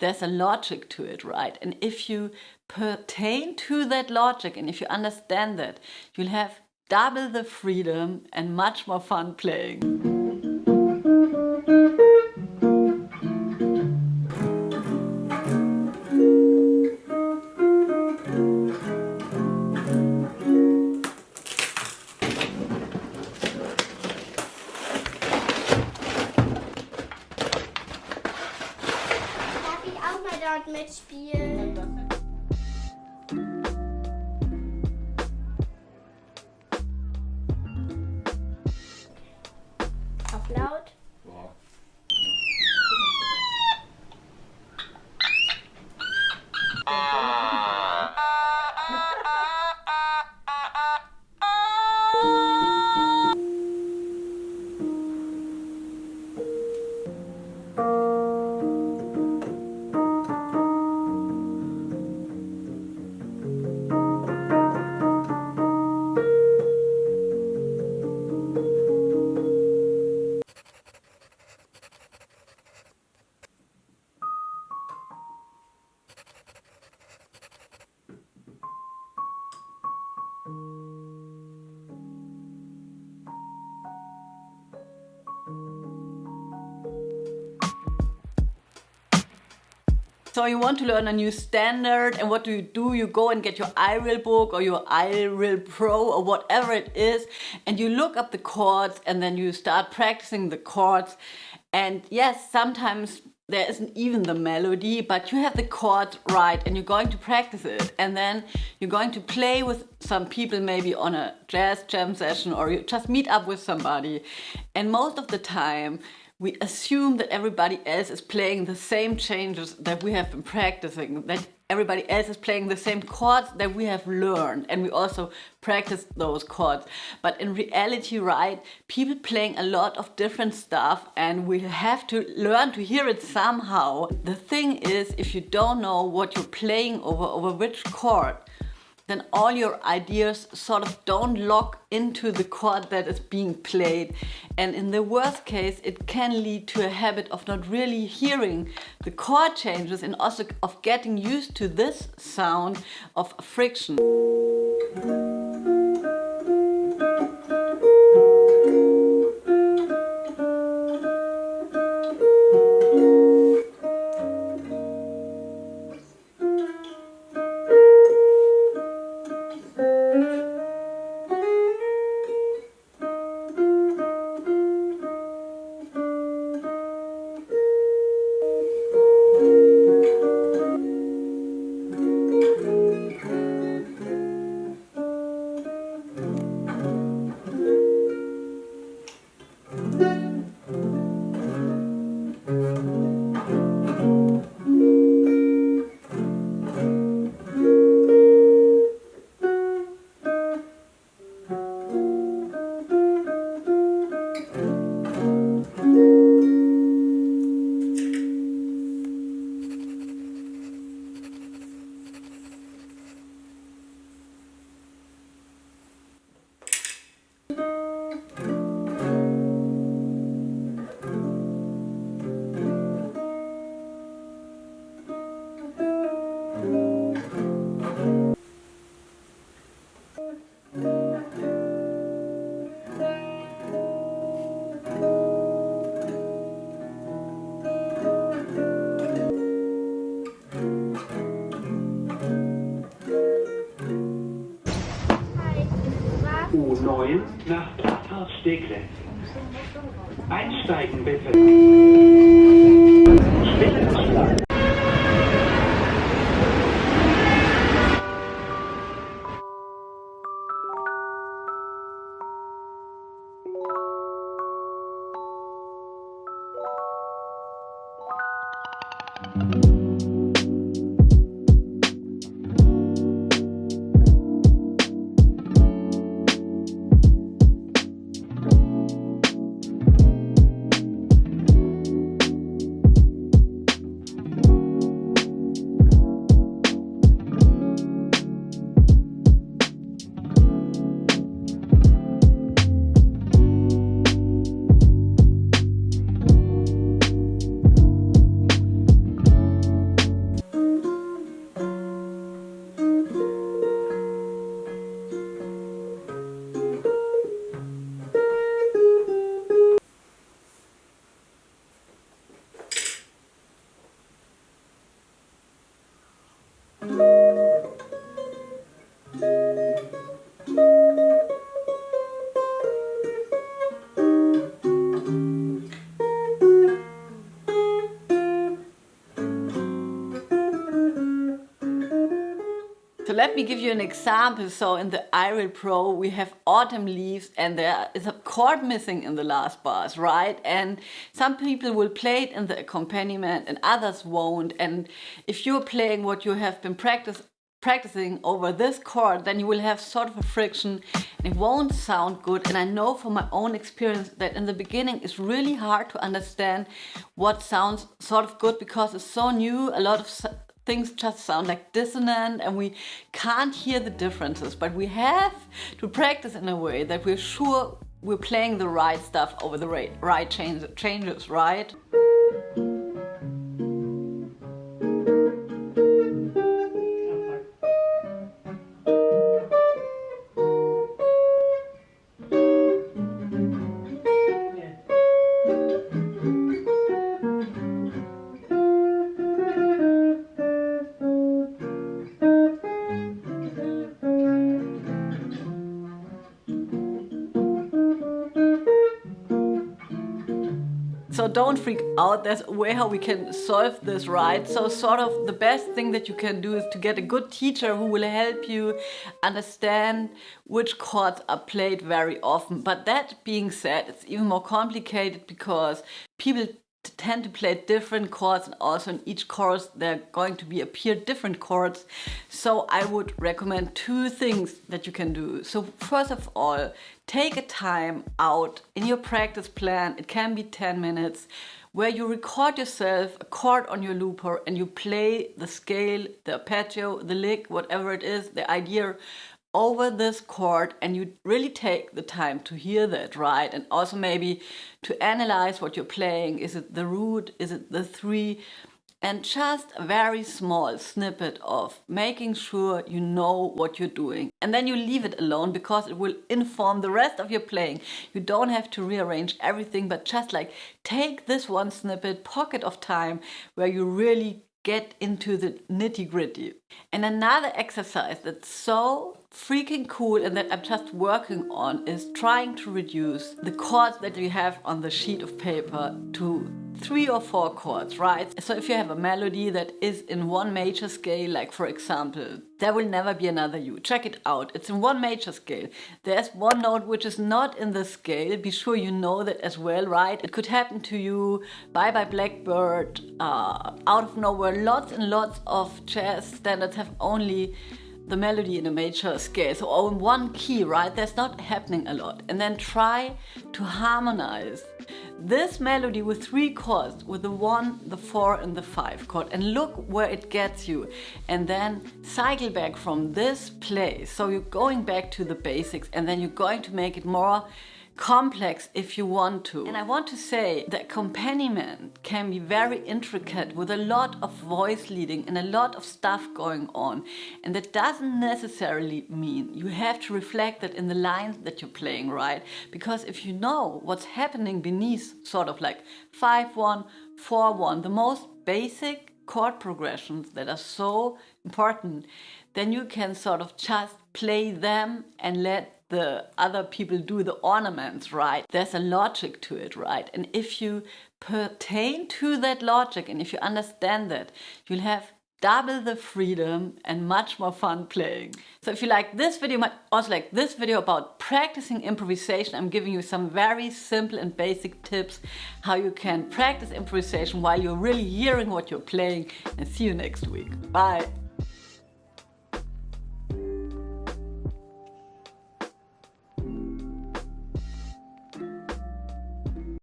there's a logic to it, right? And if you pertain to that logic and if you understand that, you'll have double the freedom and much more fun playing. Mitspielen. Auf laut. So you want to learn a new standard, and what do? You go and get your iReal book or your iReal Pro or whatever it is, and you look up the chords and then you start practicing the chords. And yes, sometimes there isn't even the melody, but you have the chord right and you're going to practice it. And then you're going to play with some people, maybe on a jazz jam session, or you just meet up with somebody. And most of the time, we assume that everybody else is playing the same changes that we have been practicing, that everybody else is playing the same chords that we have learned, and we also practice those chords. But in reality, right, people playing a lot of different stuff, and we have to learn to hear it somehow. The thing is, if you don't know what you're playing over which chord, then all your ideas sort of don't lock into the chord that is being played. And in the worst case, it can lead to a habit of not really hearing the chord changes and also of getting used to this sound of friction. U9 nach Steglitz. Einsteigen bitte. Spitzenschlag. So let me give you an example. So in the iReal Pro, we have autumn leaves and there is a chord missing in the last bars, right? And some people will play it in the accompaniment and others won't. And if you're playing what you have been practicing over this chord, then you will have sort of a friction and it won't sound good. And I know from my own experience that in the beginning it's really hard to understand what sounds sort of good because it's so new. A lot of things just sound like dissonant and we can't hear the differences, but we have to practice in a way that we're sure we're playing the right stuff over the right changes, right? So don't freak out, there's a way how we can solve this, right? So sort of the best thing that you can do is to get a good teacher who will help you understand which chords are played very often. But that being said, it's even more complicated because people tend to play different chords and also in each chorus there are going to appear different chords. So I would recommend two things that you can do. So first of all, take a time out in your practice plan. It can be 10 minutes where you record yourself a chord on your looper and you play the scale, the arpeggio, the lick, whatever it is, the idea over this chord, and you really take the time to hear that, right? And also maybe to analyze what you're playing. Is it the root? Is it the three? And just a very small snippet of making sure you know what you're doing. And then you leave it alone because it will inform the rest of your playing. You don't have to rearrange everything, but just like take this one snippet, pocket of time where you really get into the nitty-gritty. And another exercise that's so freaking cool and that I'm just working on is trying to reduce the chords that you have on the sheet of paper to 3 or 4 chords, right? So if you have a melody that is in one major scale, like for example, There Will Never Be Another You, check it out. It's in one major scale. There's one note which is not in the scale. Be sure you know that as well, right? It could happen to you. Bye Bye Blackbird, Out of Nowhere. Lots and lots of jazz standards have only the melody in a major scale, so on one key, right? That's not happening a lot. And then try to harmonize this melody with 3 chords, with the 1, the 4 and the 5 chord, and look where it gets you. And then cycle back from this place. So you're going back to the basics and then you're going to make it more complex if you want to. And I want to say the accompaniment can be very intricate with a lot of voice leading and a lot of stuff going on. And that doesn't necessarily mean you have to reflect that in the lines that you're playing, right? Because if you know what's happening beneath, sort of like 5-1, 4-1, the most basic chord progressions that are so important, then you can sort of just play them and let the other people do the ornaments, right? There's a logic to it, right? And if you pertain to that logic and if you understand that, you'll have double the freedom and much more fun playing. So if you like this video, you might also like this video about practicing improvisation. I'm giving you some very simple and basic tips how you can practice improvisation while you're really hearing what you're playing. And see you next week. Bye.